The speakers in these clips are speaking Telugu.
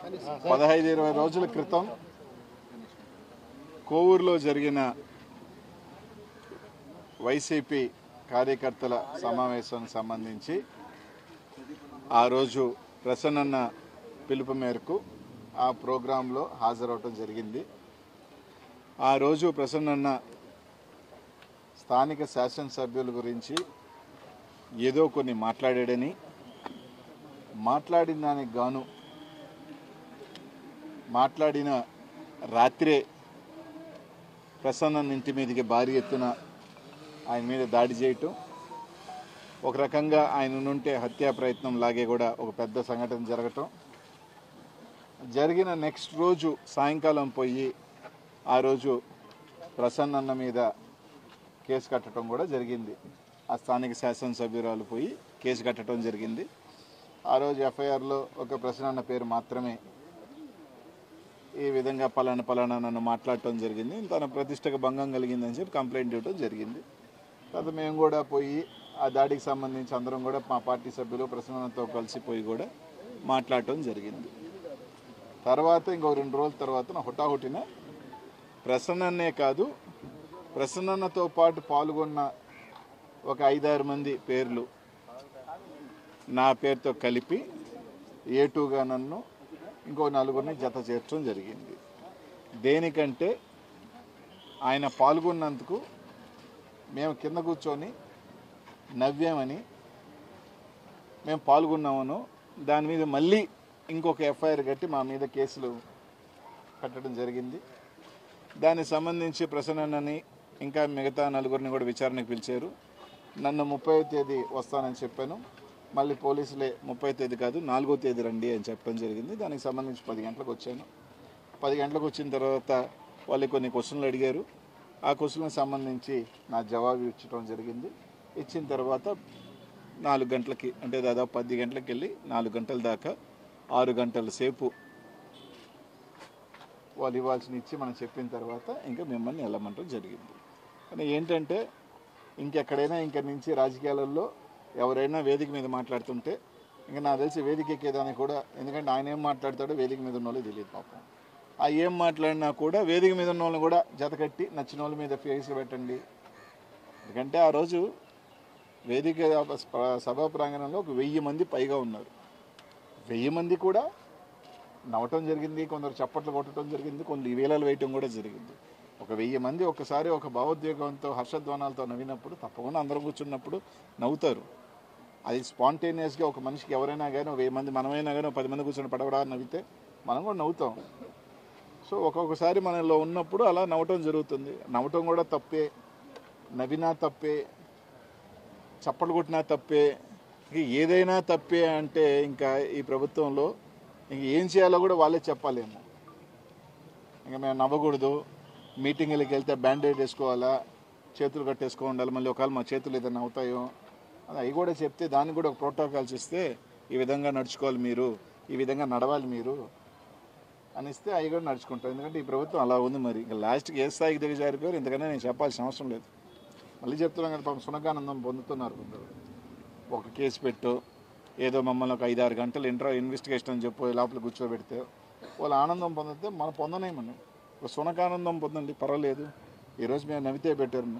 15-20 రోజుల క్రితం కోవూరులో జరిగిన వైసీపీ కార్యకర్తల సమావేశానికి సంబంధించి ఆ రోజు ప్రసన్నన్న పిలుపు మేరకు ఆ ప్రోగ్రాంలో హాజరవటం జరిగింది. ఆ రోజు ప్రసన్నన్న స్థానిక శాసనసభ్యుల గురించి ఏదో కొన్ని మాట్లాడాడని, మాట్లాడిన దానికి గాను మాట్లాడిన రాత్రే ప్రసన్నన్న ఇంటి మీదకి భారీ ఎత్తున ఆయన మీద దాడి చేయటం, ఒక రకంగా ఆయన నుంటే హత్యా ప్రయత్నం లాగే కూడా ఒక పెద్ద సంఘటన జరగటం జరిగిన నెక్స్ట్ రోజు సాయంకాలం పోయి ఆ రోజు ప్రసన్నన్న మీద కేసు కట్టడం కూడా జరిగింది. ఆ స్థానిక శాసనసభ్యురాలు పోయి కేసు కట్టడం జరిగింది. ఆ రోజు ఎఫ్ఐఆర్లో ఒక ప్రసన్నన్న పేరు మాత్రమే ఈ విధంగా పలానా నన్ను మాట్లాడటం జరిగింది, తన ప్రతిష్టకు భంగం కలిగిందని చెప్పి కంప్లైంట్ ఇవ్వడం జరిగింది. తర్వాత మేము కూడా పోయి ఆ దాడికి సంబంధించి అందరం కూడా మా పార్టీ సభ్యులు ప్రసన్నతో కలిసిపోయి కూడా మాట్లాడటం జరిగింది. తర్వాత ఇంకో 2 రోజుల తర్వాత హుటాహుటిన ప్రసన్నన్నే కాదు, ప్రసన్నతో పాటు పాల్గొన్న ఒక 5-6 మంది పేర్లు నా పేరుతో కలిపి ఏటూగా నన్ను ఇంకో 4గురిని జత చేర్చడం జరిగింది. దేనికంటే ఆయన పాల్గొన్నందుకు మేము కింద కూర్చొని నవ్వామని, మేము పాల్గొన్నామను దాని మీద మళ్ళీ ఇంకొక ఎఫ్ఐఆర్ కట్టి మా మీద కేసులు కట్టడం జరిగింది. దానికి సంబంధించి ప్రసన్నని ఇంకా మిగతా 4గురిని కూడా విచారణకు పిలిచారు. నన్ను 30వ తేదీ వస్తానని చెప్పాను. మళ్ళీ పోలీసులే 30వ తేదీ కాదు 4వ తేదీ రండి అని చెప్పడం జరిగింది. దానికి సంబంధించి 10 గంటలకు వచ్చాను. 10 గంటలకు వచ్చిన తర్వాత వాళ్ళు కొన్ని క్వశ్చన్లు అడిగారు. ఆ క్వశ్చన్లకు సంబంధించి నా జవాబు ఇచ్చడం జరిగింది. ఇచ్చిన తర్వాత 4 గంటలకి అంటే దాదాపు 10 గంటలకు వెళ్ళి 4 గంటల దాకా 6 గంటల సేపు వాళ్ళు ఇవ్వాల్సిన ఇచ్చి మనం చెప్పిన తర్వాత ఇంకా మిమ్మల్ని వెళ్ళమంటం జరిగింది. కానీ ఏంటంటే ఇంకెక్కడైనా ఇంక నుంచి రాజకీయాలలో ఎవరైనా వేదిక మీద మాట్లాడుతుంటే ఇంకా నాకు తెలిసి వేదిక ఎక్కేదానికి కూడా, ఎందుకంటే ఆయన ఏం మాట్లాడతాడో వేదిక మీద ఉన్న వాళ్ళకి తెలియదు పాపం. ఆ ఏం మాట్లాడినా కూడా వేదిక మీద ఉన్న వాళ్ళని కూడా జతకట్టి నచ్చిన వాళ్ళ మీద ఫేస్లు పెట్టండి. ఎందుకంటే ఆ రోజు వేదిక సభా ప్రాంగణంలో ఒక 1000 మంది పైగా ఉన్నారు. 1000 మంది కూడా నవ్వటం జరిగింది, కొందరు చప్పట్లు కొట్టడం జరిగింది, కొన్ని వేలాలు వేయటం కూడా జరిగింది. ఒక 1000 మంది ఒక్కసారి ఒక భావోద్వేగంతో హర్షధ్వానాలతో నవ్వినప్పుడు తప్పకుండా అందరం కూర్చున్నప్పుడు నవ్వుతారు. అది స్పాంటేనియస్గా ఒక మనిషికి ఎవరైనా కానీ 1000 మంది మనమైనా కానీ 10 మంది కూర్చొని పడవడా నవ్వితే మనం కూడా నవ్వుతాం. సో ఒక్కొక్కసారి మనలో ఉన్నప్పుడు అలా నవ్వటం జరుగుతుంది. నవ్వటం కూడా తప్పే, నవ్వినా తప్పే, చప్పట్లు కొట్టినా తప్పే, ఏదైనా తప్పే అంటే ఇంకా ఈ ప్రభుత్వంలో ఇంక ఏం చేయాలో కూడా వాళ్ళే చెప్పాలేమో. ఇంకా మేము నవ్వకూడదు, మీటింగ్లకు వెళ్తే బ్యాండేడ్ వేసుకోవాలా, చేతులు కట్టేసుకో ఉండాలి, మళ్ళీ ఒకవేళ మా చేతులు ఏదైనా అవుతాయో అది అవి కూడా చెప్తే దానికి కూడా ఒక ప్రోటోకాల్స్ ఇస్తే ఈ విధంగా నడుచుకోవాలి మీరు, ఈ విధంగా నడవాలి మీరు అనిస్తే అవి కూడా నడుచుకుంటాం. ఎందుకంటే ఈ ప్రభుత్వం అలా ఉంది. మరి ఇంకా లాస్ట్కి ఏ స్థాయికి దిగజారిపోయారు, ఎందుకనే నేను చెప్పాల్సిన అవసరం లేదు. మళ్ళీ చెప్తున్నాను కదా, పాపం సునకానందం పొందుతున్నారు కొందరు. ఒక కేసు పెట్టు, ఏదో మమ్మల్ని ఒక 5-6 గంటలు ఇన్వెస్టిగేషన్ అని చెప్పి లోపల కూర్చోబెడితే వాళ్ళు ఆనందం పొందితే మనం పొందనేమని. ఒక సునకానందం పొందండి, పర్వాలేదు. ఈరోజు మేము నవ్వితే పెట్టారు,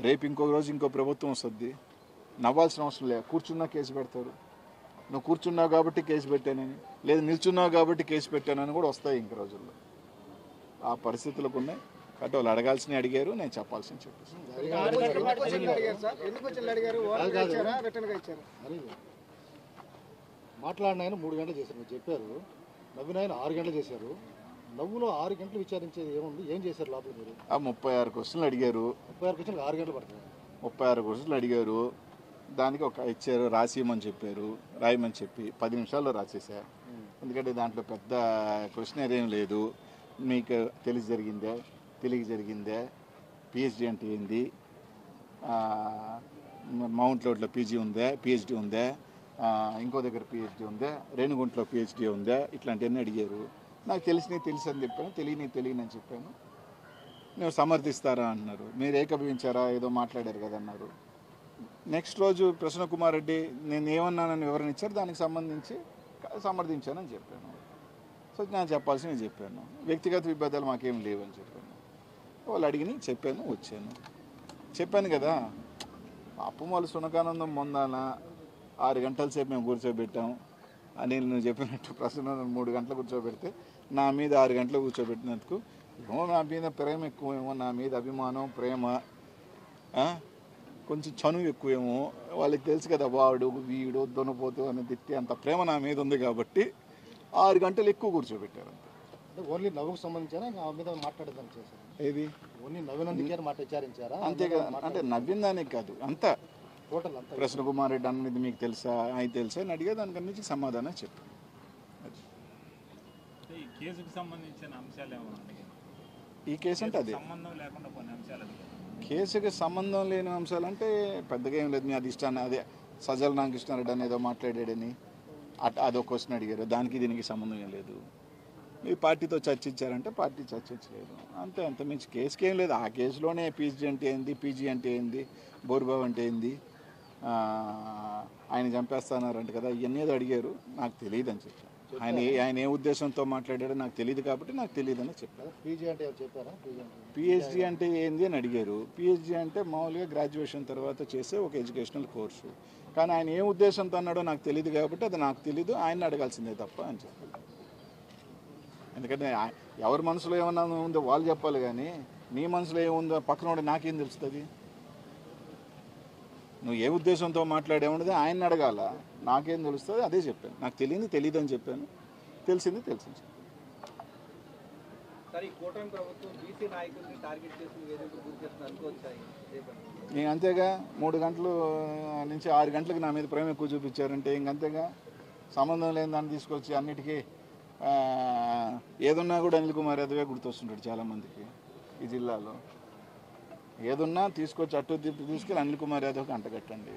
రేపు ఇంకో రోజు ఇంకో ప్రభుత్వం వస్తుంది, నవ్వాల్సిన అవసరం లేదు. కూర్చున్నా కేసు పెడతారు. నువ్వు కూర్చున్నావు కాబట్టి కేసు పెట్టానని, లేదు నిల్చున్నావు కాబట్టి కేసు పెట్టానని కూడా వస్తాయి ఇంక రోజుల్లో. ఆ పరిస్థితులకు ఉన్నాయి కాబట్టి వాళ్ళు అడగాల్సినవి అడిగారు, నేను చెప్పాల్సింది చెప్పేసి. మాట్లాడిన ఆయన 3 గంటలు చేశారు, మీరు చెప్పారు. నవ్విన ఆయన 6 గంటలు చేశారు. నవ్వులో 6 గంటలు విచారించేది ఏముంది, ఏం చేశారు లోపల మీరు? 36 క్వశ్చన్లు అడిగారు. 36 క్వశ్చన్లు 6 గంటలు పడుతుంది. 36 క్వశ్చన్లు అడిగారు. దానికి ఒక ఇచ్చారు, రాసిమని చెప్పారు, రాయమని చెప్పి 10 నిమిషాల్లో రాసేసారు. ఎందుకంటే దాంట్లో పెద్ద క్వశ్చనర్ ఏం లేదు. మీకు తెలిసి జరిగిందే, తెలియక జరిగిందే, పిహెచ్డి అంటే ఏంది, మౌంట్ రోడ్లో పిహెచ్డి ఉందే, ఇంకో దగ్గర పిహెచ్డి ఉందా, రేణుగుంటలో పిహెచ్డి ఉందా, ఇట్లాంటివన్నీ అడిగారు. నాకు తెలిసినవి తెలుసు అని చెప్పాను, తెలియని చెప్పాను. నేను సమర్థిస్తారా అన్నారు. మీరు ఏకభవించారా, ఏదో మాట్లాడారు కదా అన్నారు. నెక్స్ట్ రోజు ప్రసన్న కుమార్ రెడ్డి నేను ఏమన్నానని వివరణ ఇచ్చారు, దానికి సంబంధించి సమర్థించానని చెప్పాను. సో నేను చెప్పాల్సినవి చెప్పాను. వ్యక్తిగత విభేదాలు మాకేం లేవని చెప్పాను. వాళ్ళు అడిగిని చెప్పాను, వచ్చాను. చెప్పాను కదా, పాపం వాళ్ళు సునకానందం పొందాల 6 గంటల సేపు మేము కూర్చోబెట్టాం. అనిల్ నువ్వు చెప్పినట్టు ప్రశ్న 3 గంటలు కూర్చోబెడితే నా మీద 6 గంటలు కూర్చోబెట్టినందుకు ఏమో నా మీద ప్రేమ ఎక్కువేమో, నా మీద అభిమానం, ప్రేమ, కొంచెం చనువు ఎక్కువేమో. వాళ్ళకి తెలుసు కదా, వాడు వీడు దొనపోతూ అని తిట్టి అంత ప్రేమ నా మీద ఉంది కాబట్టి 6 గంటలు ఎక్కువ కూర్చోబెట్టారు. అంటే ఓన్లీ నవ్వుకు సంబంధించారా ఆ మీద మాట్లాడేదానికి చేశారు? ఏది ఓన్లీ నవ్వినందుకే విచారించారా? అంతే కదా, అంటే నవ్విన దానికి కాదు, అంతా టోటల్ అంతా. ప్రశ్న కుమార్ రెడ్డి అన్నది మీకు తెలుసా, ఆయన తెలుసా అని అడిగా, దానికి నుంచి సమాధానం చెప్పాను. ఈ కేసుకు సంబంధించిన అంశాలు ఏమన్నా? ఈ కేసు అంటే అదే సంబంధం లేకుండా కొన్ని అంశాలు కేసుకి సంబంధం లేని అంశాలు అంటే పెద్దగా ఏం లేదు. మీ అధిష్టానం అదే సజ్జల రామకృష్ణారెడ్డి అని ఏదో మాట్లాడాడని అదొక క్వశ్చన్ అడిగారు, దానికి దీనికి సంబంధం ఏం లేదు. మీ పార్టీతో చర్చించారంటే పార్టీ చర్చించలేదు, అంతే. అంత మించి కేసుకి ఏం లేదు. ఆ కేసులోనే పీజీ అంటే ఏంది, పీజీ అంటే ఏంది, బోరుబాబు అంటే ఏంది, ఆయన చంపేస్తున్నారంట కదా, ఇవన్నీ ఏదో అడిగారు. నాకు తెలియదు అని చెప్పాను. ఆయన ఏ ఉద్దేశంతో మాట్లాడాడో నాకు తెలియదు కాబట్టి నాకు తెలియదు అని చెప్పాను. పీజీ అంటే చెప్పారా? పిహెచ్డి అంటే ఏంది అని అడిగారు. పిహెచ్డి అంటే మామూలుగా గ్రాడ్యుయేషన్ తర్వాత చేసే ఒక ఎడ్యుకేషనల్ కోర్సు. కానీ ఆయన ఏ ఉద్దేశంతో అన్నాడో నాకు తెలియదు కాబట్టి అది నాకు తెలీదు, ఆయన అడగాల్సిందే తప్ప అని చెప్పాను. ఎందుకంటే ఎవరి మనసులో ఏమన్నా ఉందో వాళ్ళు చెప్పాలి, కానీ నీ మనసులో ఏముందో పక్కన నాకేం తెలుస్తుంది? నువ్వు ఏ ఉద్దేశంతో మాట్లాడేమన్నది ఆయన అడగాల, నాకేం తెలుస్తుంది? అదే చెప్పాను. నాకు తెలియదు అని చెప్పాను, తెలిసింది తెలిసింది చెప్పాను. నేను అంతేగా 3 గంటల నుంచి 6 గంటలకు నా మీద ప్రేమ ఎక్కువ చూపించారంటే ఇంకంతేగా. సంబంధం లేని దాన్ని తీసుకొచ్చి అన్నిటికీ ఏదున్నా కూడా అనిల్ కుమార్ యాదవే గుర్తొస్తుంటాడు చాలామందికి ఈ జిల్లాలో. ఏదున్నా తీసుకొచ్చి అటు తీసుకెళ్ళి అనిల్ కుమార్ యాదవ్కి అంటగట్టండి,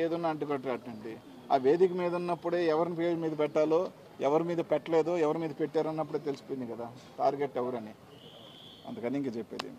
ఏదున్నా అంటగట్టండి. ఆ వేదిక మీద ఉన్నప్పుడే ఎవరిని పేరు మీద పెట్టాలో, ఎవరి మీద పెట్టలేదో, ఎవరి మీద పెట్టారన్నప్పుడే తెలిసిపోయింది కదా టార్గెట్ ఎవరని. అందుకని ఇంక చెప్పేది